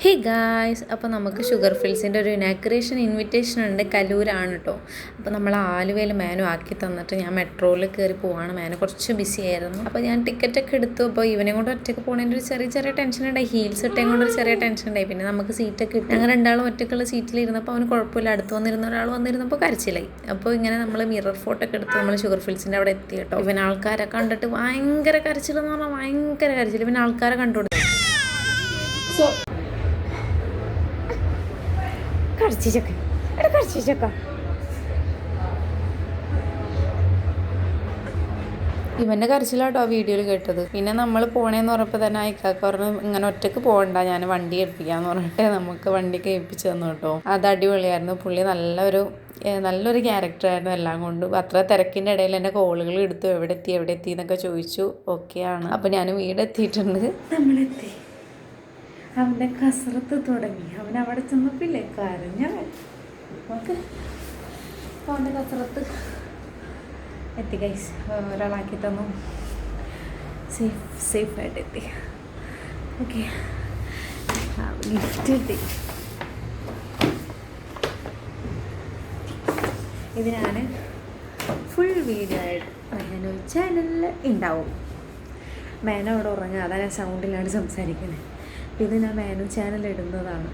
Hey guys, അപ്പോൾ നമുക്ക് sugar ഫിൽസിൻ്റെ ഒരു ഇനാഗ്രേഷൻ ഇൻവിറ്റേഷൻ ഉണ്ട്. കലൂരാണ് കേട്ടോ. അപ്പോൾ നമ്മൾ ആലുവയിൽ മേനു ആക്കി തന്നിട്ട് ഞാൻ മെട്രോയിൽ കയറി പോവാണ്. മേനു കുറച്ച് ബിസി ആയിരുന്നു. അപ്പോൾ ഞാൻ ടിക്കറ്റൊക്കെ എടുത്തു. അപ്പോൾ ഇവനെ കൊണ്ട് ഒറ്റയ്ക്ക് പോകുന്നതിൻ്റെ ഒരു ചെറിയ ടെൻഷൻ ഉണ്ടായി. ഹീൽസ് ഇട്ടേം കൊണ്ട് ഒരു ചെറിയ ടെൻഷൻ ഉണ്ടായി. പിന്നെ നമുക്ക് സീറ്റൊക്കെ കിട്ടി. അങ്ങനെ രണ്ടാളും ഒറ്റയ്ക്കുള്ള സീറ്റിലിരുന്നപ്പോൾ അവന് കുഴപ്പമില്ല. അടുത്ത് വന്നിരുന്ന ഒരാൾ വന്നിരുന്നപ്പോൾ കരച്ചിലായി. അപ്പോൾ ഇങ്ങനെ നമ്മൾ മിറർ ഫോട്ടോ ഒക്കെ എടുത്ത് നമ്മൾ ഷുഗർ ഫിൽസിൻ്റെ അവിടെ എത്തി കേട്ടോ. ഇവൻ ആൾക്കാരെ കണ്ടിട്ട് ഭയങ്കര കരച്ചിലെന്ന് പറഞ്ഞാൽ ഭയങ്കര കരച്ചിൽ. ഇവൻ ആൾക്കാരെ കണ്ടുകൊടുത്തു. ഇവൻ്റെ കരച്ചിലാട്ടോ ആ വീഡിയോയിൽ കേട്ടത്. പിന്നെ നമ്മൾ പോണേന്ന് പറഞ്ഞപ്പോൾ തന്നെ അയക്കാക്ക പറഞ്ഞു ഇങ്ങനെ ഒറ്റയ്ക്ക് പോകണ്ട, ഞാൻ വണ്ടി ഏൽപ്പിക്കാന്ന് പറഞ്ഞിട്ട് നമുക്ക് വണ്ടിക്ക് ഏൽപ്പിച്ചു തന്നു കേട്ടോ. അത് അടിപൊളിയായിരുന്നു. പുള്ളി നല്ലൊരു ക്യാരക്ടറായിരുന്നു എല്ലാം കൊണ്ടും. അത്ര തിരക്കിൻ്റെ ഇടയിൽ എൻ്റെ കോളുകൾ എടുത്തു, എവിടെ എത്തി എന്നൊക്കെ ചോദിച്ചു. ഓക്കെയാണ്. അപ്പോൾ ഞാൻ വീടെത്തിയിട്ടുണ്ട്. നമ്മളെത്തി. അവൻ്റെ കസരത്ത് തുടങ്ങി. അവൻ അവിടെ ചെന്നപ്പില്ലേ കരഞ്ഞവൻ. നമുക്ക് അവൻ്റെ കസരത്ത് എത്തി ഗൈസ്. ഒരാളാക്കി തന്നു. സേഫായിട്ട് എത്തി. ഓക്കെ, ഗിഫ്റ്റ് കിട്ടി. ഇത് ഞാൻ ഫുൾ വീഡിയോ ആയിട്ട് മേനു ചാനലിൽ ഉണ്ടാവും. മേനു അവിടെ ഉറങ്ങുക, അതാണ് ഞാൻ സൗണ്ടിലാണ് സംസാരിക്കുന്നത്. ഇത് ഞാൻ മേനു ചാനൽ ഇടുന്നതാണ്.